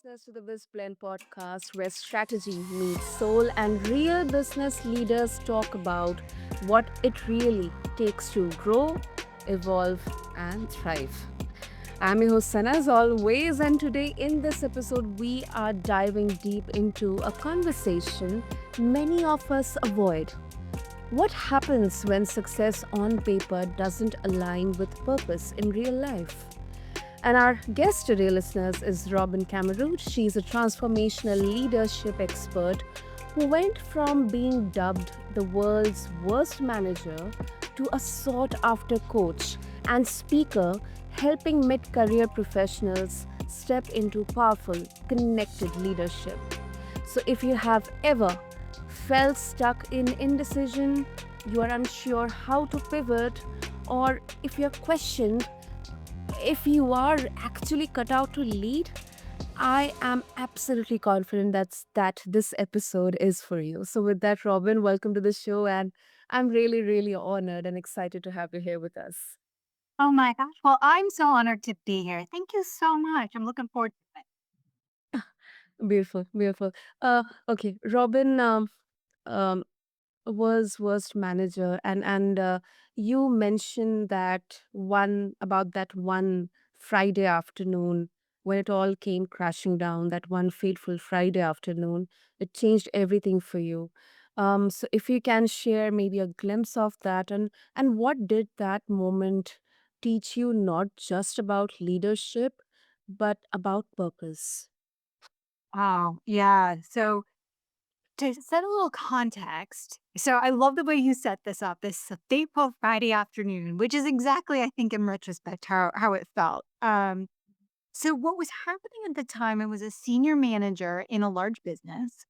listeners to the BizBlend podcast, where strategy meets soul and real business leaders talk about what it really takes to grow, evolve, and thrive. I'm your host Sana as always, and today in this episode, we are diving deep into a conversation many of us avoid. What happens when success on paper doesn't align with purpose in real life? And our guest today, listeners, is Robin Camarote. She's a transformational leadership expert who went from being dubbed the world's worst manager to a sought after coach and speaker, helping mid career professionals step into powerful, connected leadership. So, if you have ever felt stuck in indecision, you are unsure how to pivot, or if you're questioned if you are actually cut out to lead, I am absolutely confident that this episode is for you. So with that, Robin, welcome to the show, and I'm really, really honored and excited to have you here with us. Oh my gosh. Well, I'm so honored to be here. Thank you so much. I'm looking forward to it. Beautiful, beautiful. Okay, Robin. Um, was worst manager, and you mentioned that one about that one Friday afternoon when it all came crashing down, that one fateful Friday afternoon, it changed everything for you. So if you can share maybe a glimpse of that, and what did that moment teach you, not just about leadership but about purpose? Oh, yeah. So to set a little context, so I love the way you set this up, this fateful Friday afternoon, which is exactly, I think, in retrospect, how it felt. So what was happening at the time, I was a senior manager in a large business.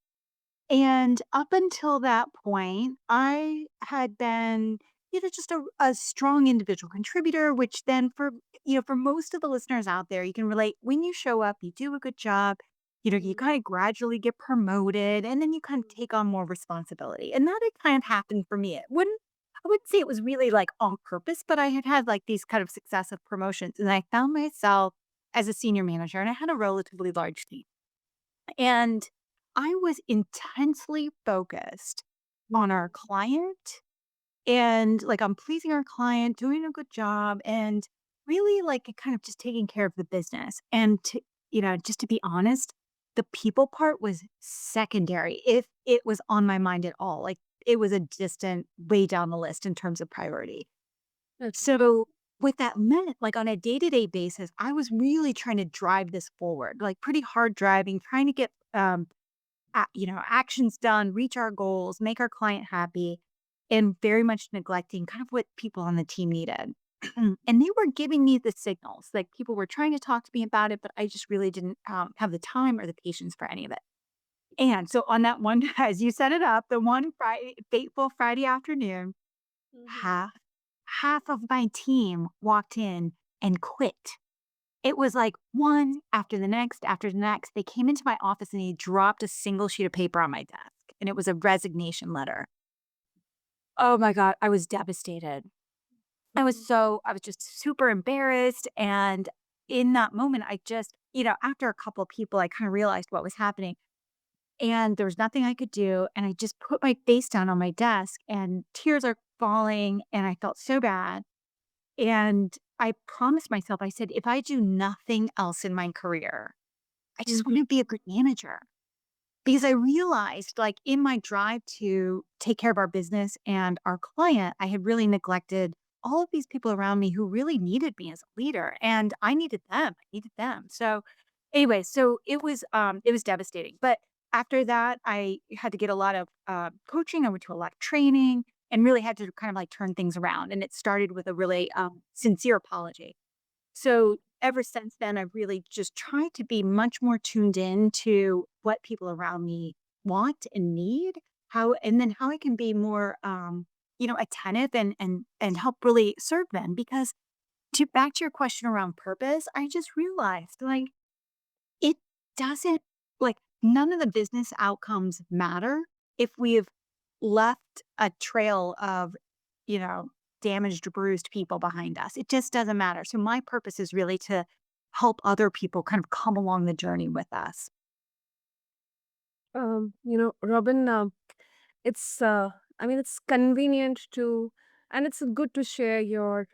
And up until that point, I had been, just a strong individual contributor, which then for most of the listeners out there, you can relate when you show up, you do a good job, you kind of gradually get promoted and then you kind of take on more responsibility. And that had kind of happened for me. I wouldn't say it was really like on purpose, but I had had like these kind of successive promotions. And I found myself as a senior manager and I had a relatively large team. And I was intensely focused on our client and like on pleasing our client, doing a good job, and really like kind of just taking care of the business. And just to be honest, the people part was secondary if it was on my mind at all. Like it was a distant way down the list in terms of priority. Okay. So what that meant, like on a day-to-day basis, I was really trying to drive this forward, like pretty hard driving, trying to get actions done, reach our goals, make our client happy, and very much neglecting kind of what people on the team needed. And they were giving me the signals, like people were trying to talk to me about it, but I just really didn't have the time or the patience for any of it. And so on that one, as you set it up, the one Friday, fateful Friday afternoon, Mhm. half half of my team walked in and quit. It was like one after the next after the next. They came into my office and he dropped a single sheet of paper on my desk, and it was a resignation letter. Oh my god, I was devastated. I was just super embarrassed, and in that moment, I just, after a couple of people, I kinda realized what was happening, and there was nothing I could do, and I just put my face down on my desk, and tears are falling, and I felt so bad, and I promised myself, I said, "If I do nothing else in my career, I just Mhm. want to be a good manager." Because I realized, like, in my drive to take care of our business and our client, I had really neglected all of these people around me who really needed me as a leader, and I needed them. I needed them. So, anyway, so it was devastating. But after that, I had to get a lot of coaching. I went to a lot of training and really had to kind of like turn things around. And it started with a really sincere apology. So ever since then, I've really just tried to be much more tuned in to what people around me want and need, and then how I can be more, attentive and help really serve them. Because to back to your question around purpose, I just realized like it doesn't like none of the business outcomes matter if we've left a trail of, you know, damaged, bruised people behind us. It just doesn't matter. So my purpose is really to help other people kind of come along the journey with us. Robin, it's I mean, it's convenient to, and it's good to share your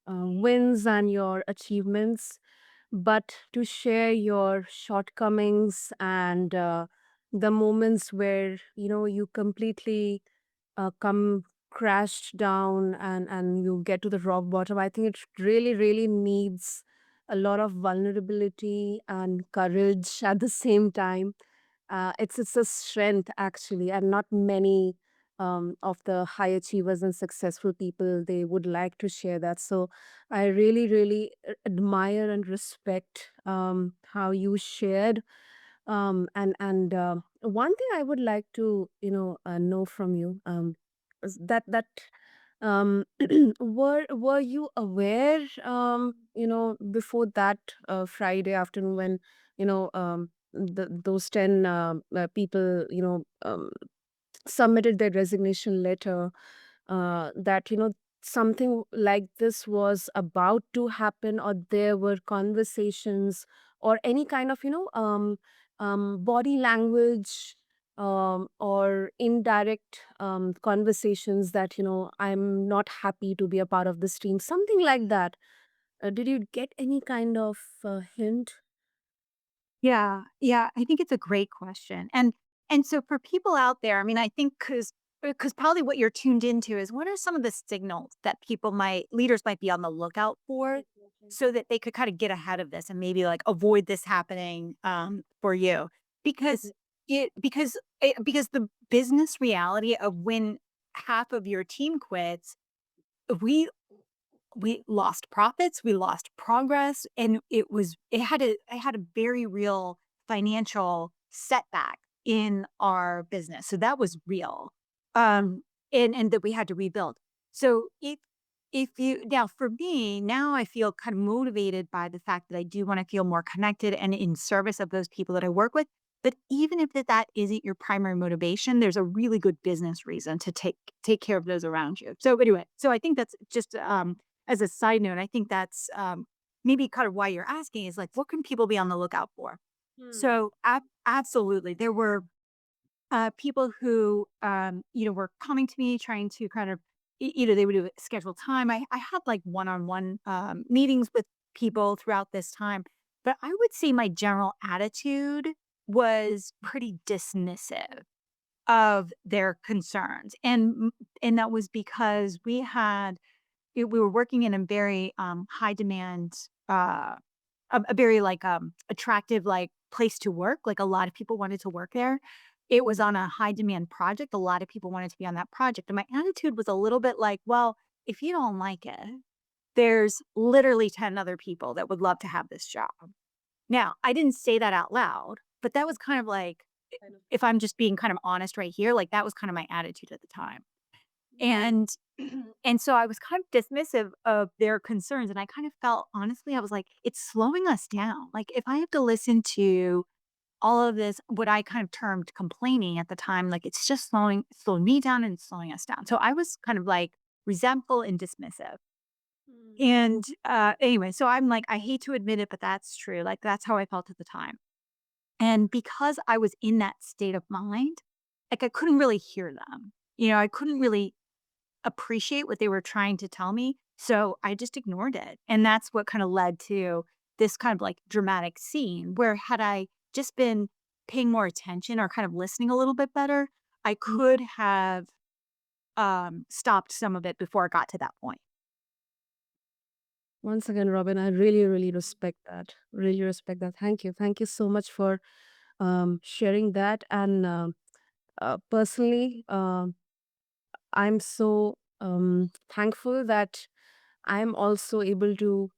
wins and your achievements, but to share your shortcomings and the moments where you completely come crashed down and you get to the rock bottom. I think it really really needs a lot of vulnerability and courage at the same time. It's a strength actually, and not many of the high achievers and successful people, they would like to share that. So I really really admire and respect how you shared. And one thing I would like to know from you, is that were you aware before that Friday afternoon when those 10 people submitted their resignation letter, that something like this was about to happen, or there were conversations or any kind of body language, or indirect conversations that I'm not happy to be a part of this team, something like that. Did you get any kind of hint? Yeah, yeah, I think it's a great question, and so for people out there, I mean, I think because probably what you're tuned into is what are some of the signals that leaders might be on the lookout for, so that they could kind of get ahead of this and maybe like avoid this happening for you, because because the business reality of when half of your team quits, we we lost profits, we lost progress, and it had a very real financial setback in our business. So that was real. And that we had to rebuild. So if you now for me, now I feel kind of motivated by the fact that I do want to feel more connected and in service of those people that I work with. But even if that isn't your primary motivation, there's a really good business reason to take care of those around you. So anyway, so I think that's just as a side note, I think that's, maybe kind of why you're asking is like, what can people be on the lookout for? Hmm. So, absolutely, there were, people who, were coming to me trying to kind of, they would do schedule time. I had like one-on-one, meetings with people throughout this time, but I would say my general attitude was pretty dismissive of their concerns, and that was because we were working in a very, high demand, a very, like, attractive, like, place to work, like, a lot of people wanted to work there. It was on a high demand project, a lot of people wanted to be on that project, and my attitude was a little bit like, "Well, if you don't like it, there's literally 10 other people that would love to have this job." Now, I didn't say that out loud, but that was kind of like, if I'm just being kind of honest right here, like, that was kind of my attitude at the time. And and so I was kind of dismissive of their concerns, and I kind of felt honestly, I was like, "It's slowing us down." Like, if I have to listen to all of this, what I kind of termed complaining at the time, like, it's just slowing me down and slowing us down. So I was kind of, like, resentful and dismissive. Hmm. And, anyway, so I'm like, I hate to admit it, but that's true. Like, that's how I felt at the time. And because I was in that state of mind, like, I couldn't really hear them. I couldn't really appreciate what they were trying to tell me, so I just ignored it, and that's what kinda led to this kind of, like, dramatic scene where had I just been paying more attention or kind of listening a little bit better, I could have, stopped some of it before it got to that point. Once again, Robin, I really, really respect that. Really respect that. Thank you. Thank you so much for sharing that. And personally, I'm so thankful that I'm also able to,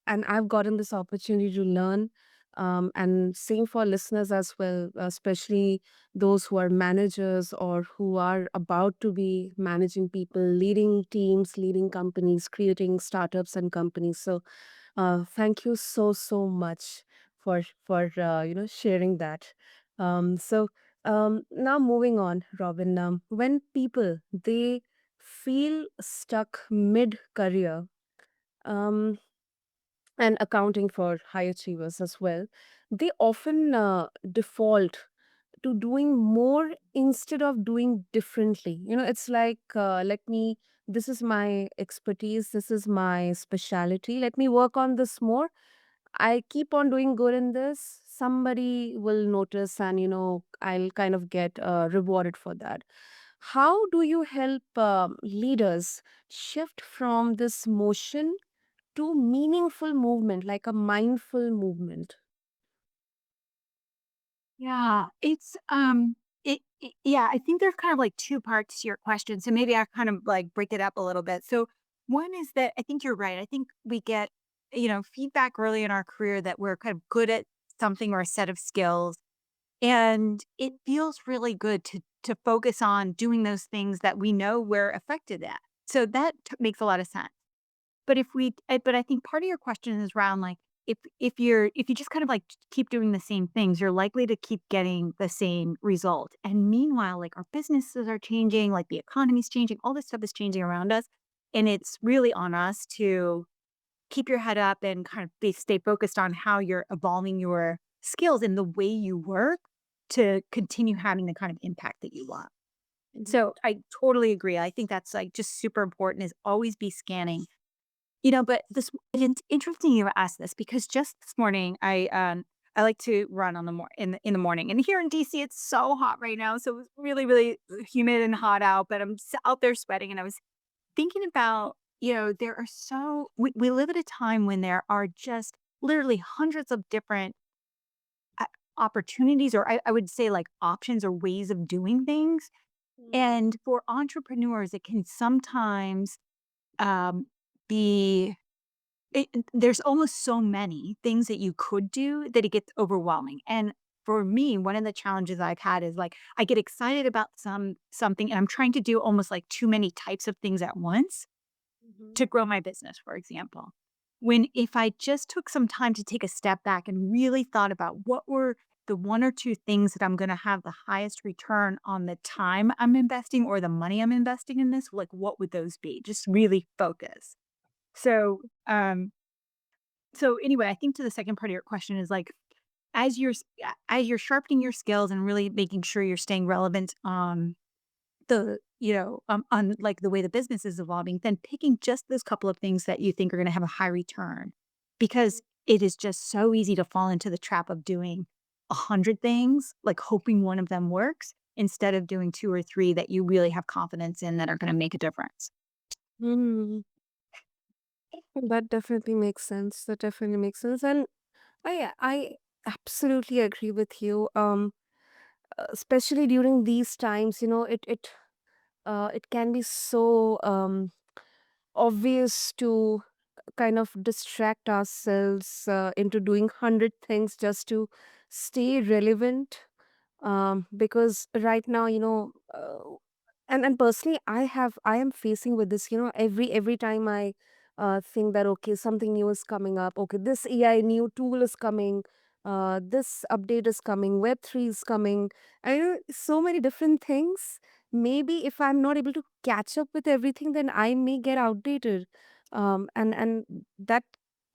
and I've gotten this opportunity to learn. And same for listeners as well, especially those who are managers or who are about to be managing people, leading teams, leading companies, creating startups and companies. So, thank you so so much for sharing that. So now moving on, Robin. When people they feel stuck mid career, um, and accounting for high achievers as well, they often default to doing more instead of doing differently. It's like, this is my expertise, this is my specialty, let me work on this more. I keep on doing good in this, somebody will notice, and I'll kind of get rewarded for that. How do you help leaders shift from this motion to meaningful movement, like a mindful movement? Yeah, yeah, I think there's kind of like two parts to your question. So maybe I kind of like break it up a little bit. So one is that I think you're right. I think we get, feedback early in our career that we're kind of good at something or a set of skills. And it feels really good to focus on doing those things that we know we're effective at. So that makes a lot of sense. But I think part of your question is around like if you just kind of like keep doing the same things, you're likely to keep getting the same result. And meanwhile, like our businesses are changing, like the economy's changing, all this stuff is changing around us. And it's really on us to keep your head up and kind of stay focused on how you're evolving your skills and the way you work to continue having the kind of impact that you want. And so I totally agree. I think that's like just super important is always be scanning. But it's interesting you asked this because just this morning I like to run on in the morning. And here in DC it's so hot right now. So it's really, really humid and hot out, but out there sweating and I was thinking about, there are we live at a time when there are just literally hundreds of different uh, opportunities, or I would say like options or ways of doing things. Mm. And for entrepreneurs, it can sometimes um, be there's almost so many things that you could do that it gets overwhelming. And for me, one of the challenges I've had is like I get excited about something and I'm trying to do almost like too many types of things at once Mhm. to grow my business, for example. When if I just took some time to take a step back and really thought about what were the one or two things that I'm going to have the highest return on the time I'm investing or the money I'm investing in this, like what would those be? Just really focus. So, so anyway, I think to the second part of your question is like as you're sharpening your skills and really making sure you're staying relevant on like the way the business is evolving, then picking just those couple of things that you think are going to have a high return, because it is just so easy to fall into the trap of doing 100 things, like hoping one of them works instead of doing two or three that you really have confidence in that are going to make a difference. Mm, that definitely makes sense. That definitely makes sense. And I absolutely agree with you. Especially during these times, it can be so obvious to kind of distract ourselves into doing 100 things just to stay relevant, because right now, and personally, I am facing with this, every time I think that, okay, something new is coming up, okay, this AI new tool is coming, this update is coming, web 3 is coming, I know so many different things. Maybe if I'm not able to catch up with everything, then I may get outdated, and that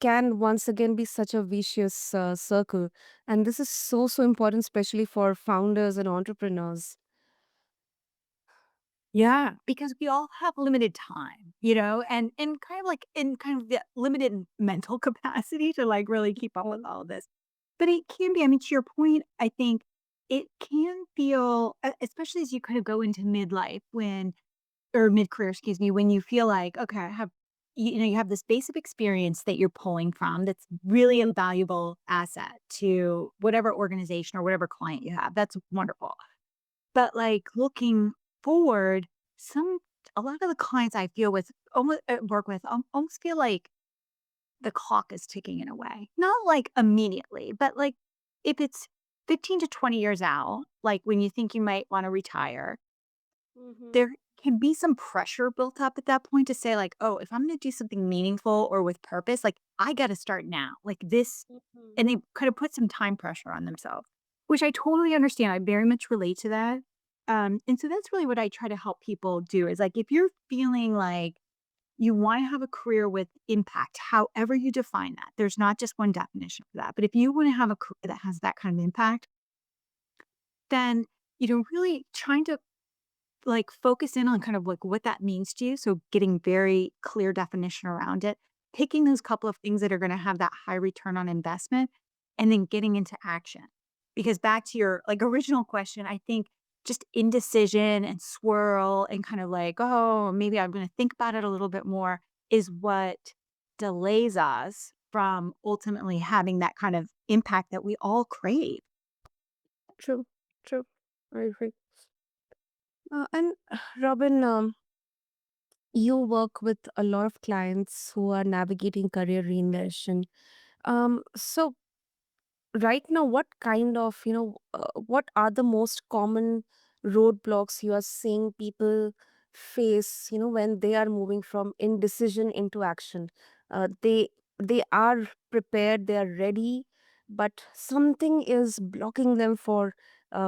can once again be such a vicious circle. And this is so important, especially for founders and entrepreneurs. Yeah, because we all have limited time, and kind of like in kind of the limited mental capacity to like really keep up with all of this. But it can be, I mean, to your point, I think it can feel, especially as you kind of go into midlife or mid career, excuse me, when you feel like, okay, you have this basic experience that you're pulling from that's really a valuable asset to whatever organization or whatever client you have. That's wonderful. But, like, looking forward, some a lot of the clients I feel with almost work with almost feel like the clock is ticking in a way. Not, like, immediately, but, like, if it's 15 to 20 years out, like, when you think you might wanna retire, Mhm. there can be some pressure built up at that point to say, like, "Oh, if I'm gonna do something meaningful or with purpose, like, I gotta start now." Like, this Mhm. and they kind of put some time pressure on themselves, which I totally understand. I very much relate to that. And so that's really what I try to help people do is like if you're feeling like you want to have a career with impact, however you define that. There's not just one definition for that. But if you want to have a career that has that kind of impact, then, really trying to like focus in on kind of like what that means to you. So getting very clear definition around it, picking those couple of things that are going to have that high return on investment, and then getting into action. Because back to your like original question, I think just indecision and swirl and kind of like, oh, maybe I'm going to think about it a little bit more is what delays us from ultimately having that kind of impact that we all crave. True, true. I agree. And Robin, you work with a lot of clients who are navigating career reinvention. So right now, what kind of, what are the most common roadblocks you are seeing people face, when they are moving from indecision into action? They are prepared, they are ready, but something is blocking them for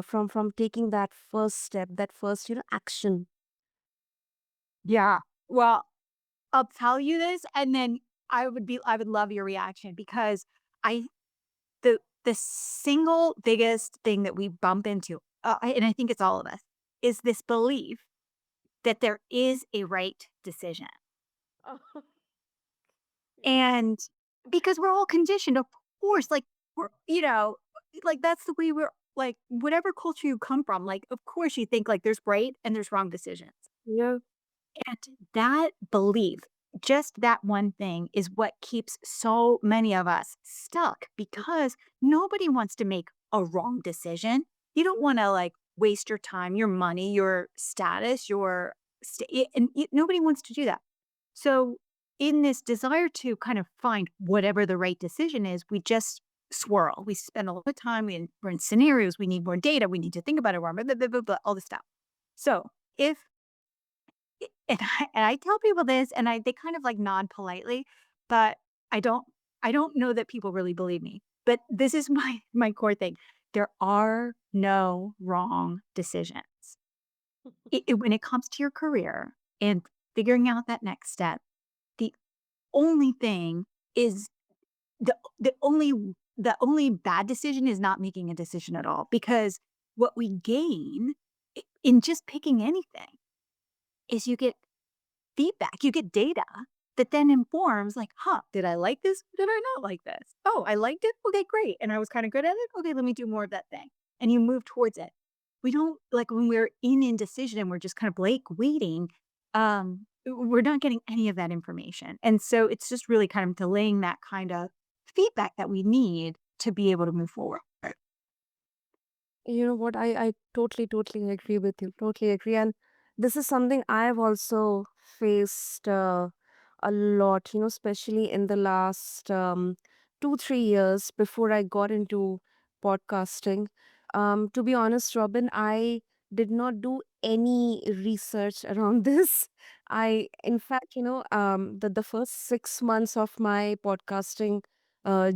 from taking that first step, that first, action. Yeah. Well, I'll tell you this, and then I would love your reaction because I the single biggest thing that we bump into, and I think it's all of us, is this belief that there is a right decision. Oh, yeah. And because we're all conditioned, of course, like we're, like that's the way we're like whatever culture you come from, like of course you think like there's right and there's wrong decisions. Yeah. And that belief, just that one thing, is what keeps so many of us stuck because nobody wants to make a wrong decision. You don't want to like waste your time, your money, your status, nobody wants to do that. So, in this desire to kind of find whatever the right decision is, we just swirl. We spend a lot of time, we're in scenarios, we need more data, we need to think about it more, blah, blah, blah, blah, blah, all this stuff. So, if and I tell people this and they kind of like nod politely, but I don't I don't know that people really believe me. But this is my core thing. There are no wrong decisions. When it comes to your career and figuring out that next step, the only thing is the only bad decision is not making a decision at all because what we gain in just picking anything is you get feedback, you get data that then informs like, huh, did I like this? Did I not like this? Oh, I liked it. Okay, great. And I was kind of good at it. Okay, let me do more of that thing. And you move towards it. We don't like when we're in indecision and we're just kind of like waiting, we're not getting any of that information. And so it's just really kind of delaying that kind of feedback that we need to be able to move forward. You know what? I totally, totally agree with you. Totally agree. And this is something I've also faced a lot, especially in the last 2, 3 years before I got into podcasting. To be honest, Robin, I did not do any research around this. In fact, the first 6 months of my podcasting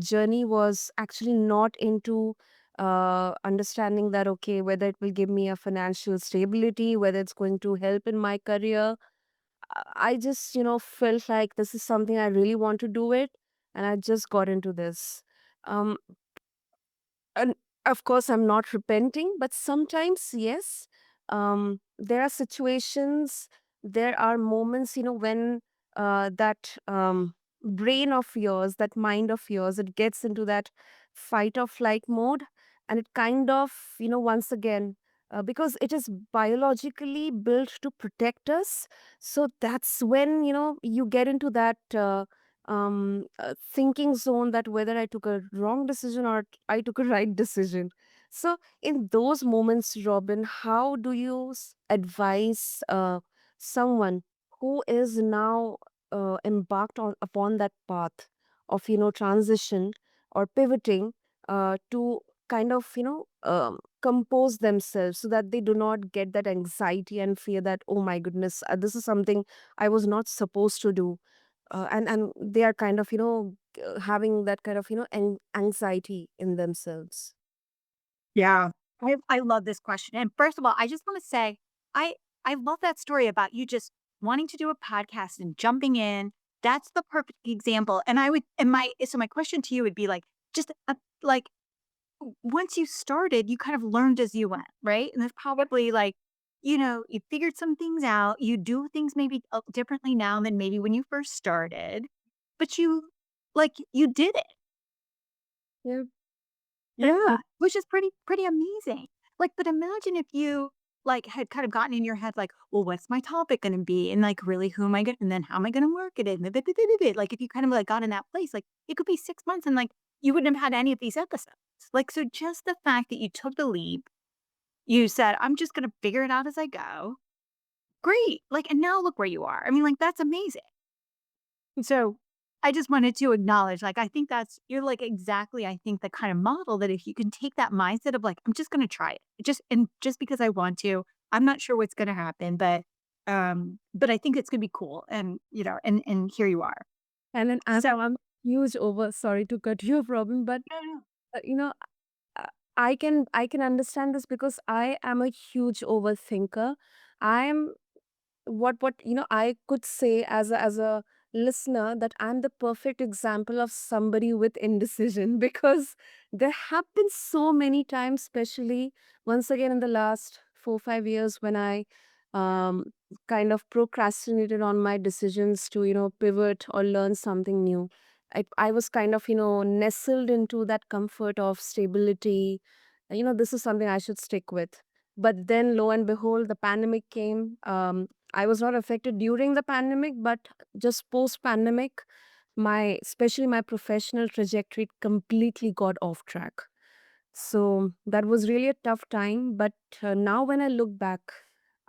journey was actually not into understanding that, okay, whether it will give me a financial stability, whether it's going to help in my career. I just, felt like this is something I really want to do it, and I just got into this. um and of course, I'm not repenting, but sometimes, yes, there are situations, there are moments, when that brain of yours, that mind of yours, it gets into that fight or flight mode. And it kind of, once again, because it is biologically built to protect us. So that's when, you get into that. Thinking zone, that whether I took a wrong decision or I took a right decision. So, in those moments, Robin, how do you advise someone who is now embarked on upon that path of, transition or pivoting to kind of, compose themselves so that they do not get that anxiety and fear that, oh my goodness, this is something I was not supposed to do. And they are kind of, having that kind of, anxiety in themselves. Yeah. I love this question. And first of all, I just want to say, I I love that story about you just wanting to do a podcast and jumping in, that's the perfect example. And I would, and my, so my question to you would be like, just like, once you started, you kind of learned as you went, right? And there's probably like, you figured some things out. You do things maybe differently now than maybe when you first started, but you did it. Yeah. Yeah, which is pretty amazing. Like, but imagine if you, like, had kind of gotten in your head, like, "Well, what's my topic gonna be? And, like, really, who am I gonna and then how am I gonna market it? And blah, blah, blah, blah, blah." Like, if you kind of, like, got in that place, like, it could be 6 months and, like, you wouldn't have had any of these episodes. Like, so just the fact that you took the leap, you said, "I'm just gonna figure it out as I go." Great. Like, and now look where you are. I mean, like, that's amazing. So, I just wanted to acknowledge, like, I think you're like exactly, I think, the kind of model that if you can take that mindset of like, I'm just going to try it just because I want to, I'm not sure what's going to happen, but I think it's going to be cool. And, and here you are. And then So, I'm huge over sorry to cut you off, Robin, but no, no. uh, you know, uh, I can understand this because I am a huge overthinker. I'm what I could say as a listener that I'm the perfect example of somebody with indecision because there have been so many times, especially once again in the last 4 5 years when I um kind of procrastinated on my decisions to pivot or learn something new. I was kind of nestled into that comfort of stability. This is something I should stick with, but then lo and behold the pandemic came. I was not affected during the pandemic, but just post pandemic, my especially my professional trajectory completely got off track. So that was really a tough time. But now when I look back,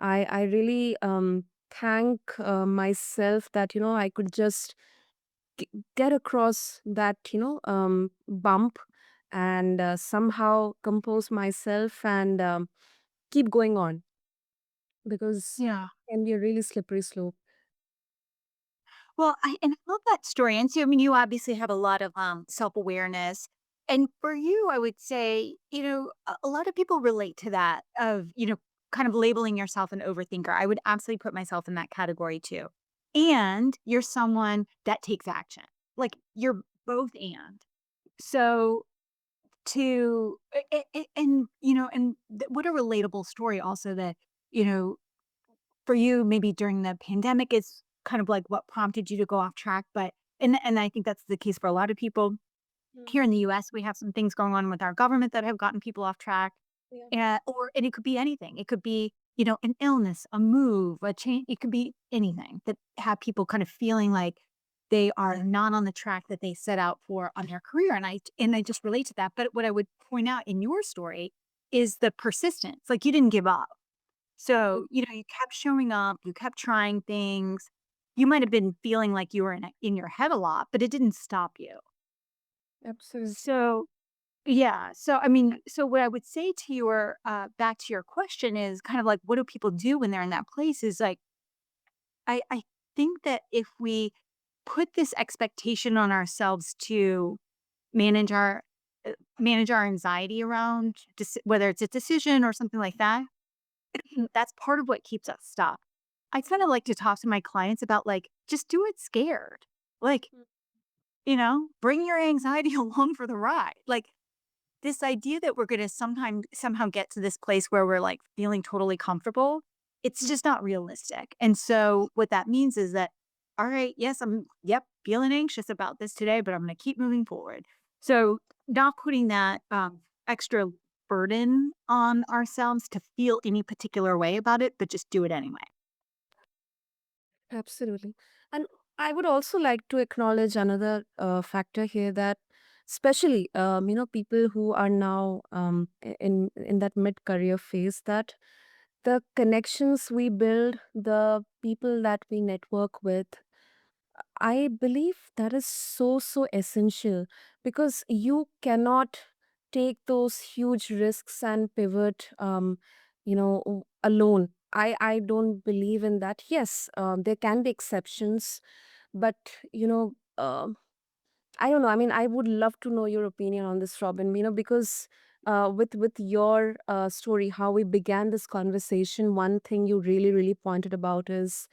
I really thank myself that I could just g- get across that bump and somehow compose myself and keep going on because Yeah. it can be a really slippery slope. Well, and I love that story. And so, I mean, you obviously have a lot of self awareness. And for you, I would say, a lot of people relate to that of, kind of labeling yourself an overthinker. I would absolutely put myself in that category too. And you're someone that takes action. Like you're both and. So and what a relatable story also that, you know, for you, maybe during the pandemic is kind of like what prompted you to go off track, but and I think that's the case for a lot of people. Mm, Here in the US, we have some things going on with our government that have gotten people off track. yeah. And it could be anything. It could be, an illness, a move, a change. It could be anything that have people kind of feeling like they are not on the track that they set out for on their career. And I just relate to that. But what I would point out in your story is the persistence. Like you didn't give up. Mm, So, you kept showing up, you kept trying things. You might have been feeling like you were in your head a lot, but it didn't stop you. absolutely. So, yeah. So, I mean, so what I would say to your back to your question is kind of like, what do people do when they're in that place? Is like, I think that if we put this expectation on ourselves to manage our manage our anxiety around whether it's a decision or something like that, that's part of what keeps us stuck. I kind of like to talk to my clients about like, just do it scared. Like, Mm, bring your anxiety along for the ride. Like, this idea that we're going to somehow get to this place where we're like feeling totally comfortable, it's mm, just not realistic. And so what that means is that, all right, yes, yep, feeling anxious about this today, but I'm going to keep moving forward. So not putting that extra burden on ourselves to feel any particular way about it, but just do it anyway. absolutely. And I would also like to acknowledge another factor here that especially people who are now in that mid career phase, that the connections we build, the people that we network with, I believe that is so essential because you cannot take those huge risks and pivot, alone. I don't believe in that. Yes, there can be exceptions, but I don't know. I mean, I would love to know your opinion on this, Robin. Because with your story, how we began this conversation, one thing you really pointed about is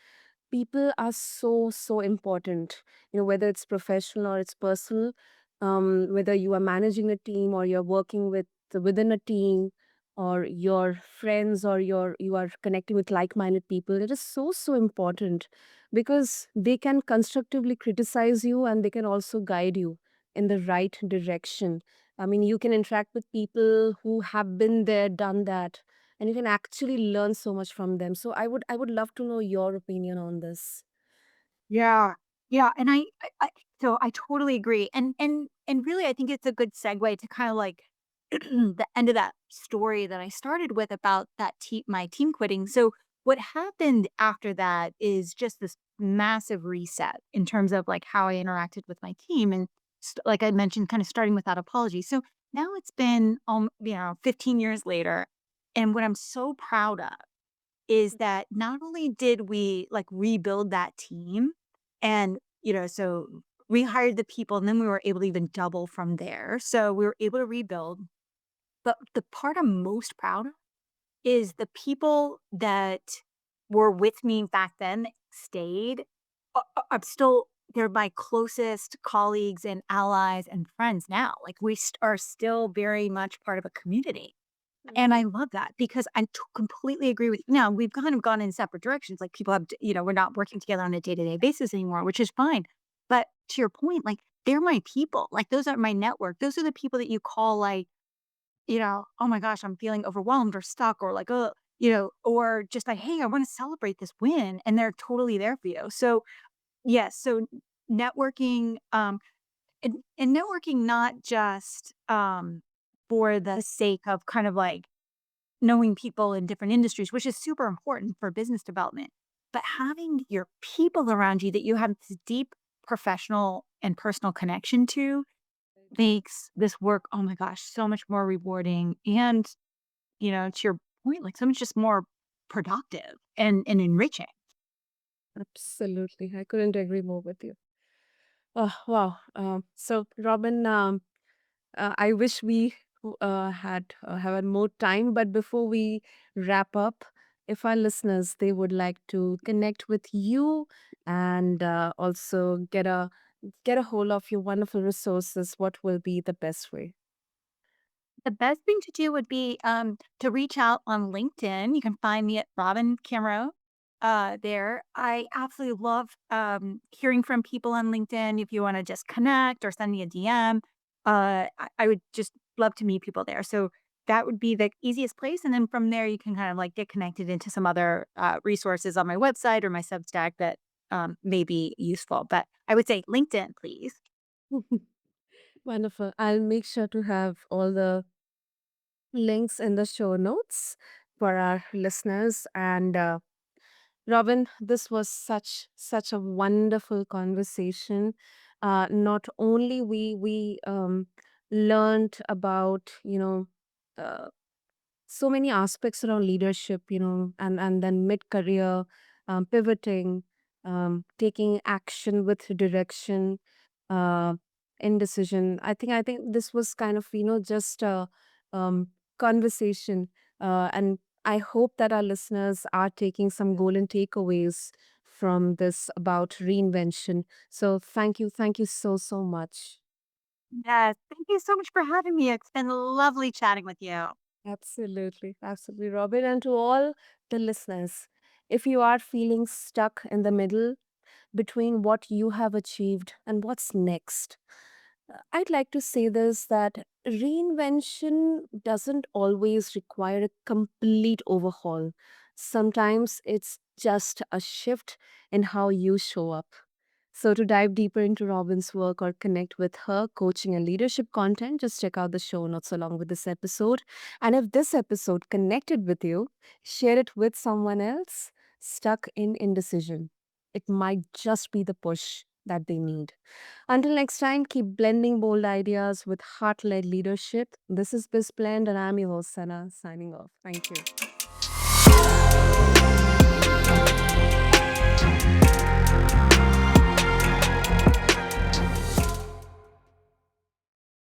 people are so, so important, whether it's professional or it's personal, whether you are managing a team or you're working within a team, or your friends, or you are connecting with like-minded people. It is so, so important because they can constructively criticize you and they can also guide you in the right direction. I mean, you can interact with people who have been there, done that, and you can actually learn so much from them. So I would love to know your opinion on this. Yeah. Yeah, and I so I totally agree, and really, I think it's a good segue to kinda, like, the end of that story that I started with about that my team quitting. So, what happened after that is just this massive reset in terms of, like, how I interacted with my team, and like I mentioned, kinda starting with that apology. So, now it's been, 15 years later, and what I'm so proud of is that not only did we, like, rebuild that team and, so we hired the people and then we were able to even double from there. So we were able to rebuild. But the part I'm most proud of is the people that were with me back then that stayed. I'm still, they're my closest colleagues and allies and friends now. Like we are still very much part of a community. And I love that because I completely agree with you. Now, we've kind of gone in separate directions. Like people have, we're not working together on a day-to-day basis anymore, which is fine. But to your point, like they're my people. Like those are my network. Those are the people that you call like, oh my gosh, I'm feeling overwhelmed or stuck or like, oh, or just like, hey, I want to celebrate this win. And they're totally there for you. So yes, so networking, and networking not just for the sake of kind of like knowing people in different industries, which is super important for business development. But having your people around you that you have this deep professional and personal connection to makes this work, oh my gosh, so much more rewarding. And, to your point, like so much just more productive and enriching. Absolutely. I couldn't agree more with you. Oh, wow. So, Robin, I wish we had more time, but before we wrap up, if our listeners they would like to connect with you and also get a hold of your wonderful resources, what will be the best way? The best thing to do would be to reach out on LinkedIn. You can find me at Robin Camarote. There, I absolutely love hearing from people on LinkedIn. If you want to just connect or send me a DM, I would just love to meet people there. So that would be the easiest place, and then from there, you can kind of like get connected into some other resources on my website or my Substack that may be useful. But I would say LinkedIn, please. Wonderful. I'll make sure to have all the links in the show notes for our listeners. And Robin, this was such a wonderful conversation. Not only we learned about uh, so many aspects around leadership, and then mid career, pivoting, taking action with direction, uh, indecision. I think this was kind of just a um, conversation, and I hope that our listeners are taking some golden takeaways from this about reinvention. So thank you so, so much. Yes, thank you so much for having me. It's been lovely chatting with you. Absolutely, absolutely, Robin. And to all the listeners, if you are feeling stuck in the middle between what you have achieved and what's next, I'd like to say this, that reinvention doesn't always require a complete overhaul. Sometimes it's just a shift in how you show up. So, to dive deeper into Robin's work or connect with her coaching and leadership content, just check out the show notes along with this episode. And if this episode connected with you, share it with someone else stuck in indecision. It might just be the push that they need. Until next time, keep blending bold ideas with heart led leadership. This is BizBlend, and I'm your host, Sana, signing off. Thank you.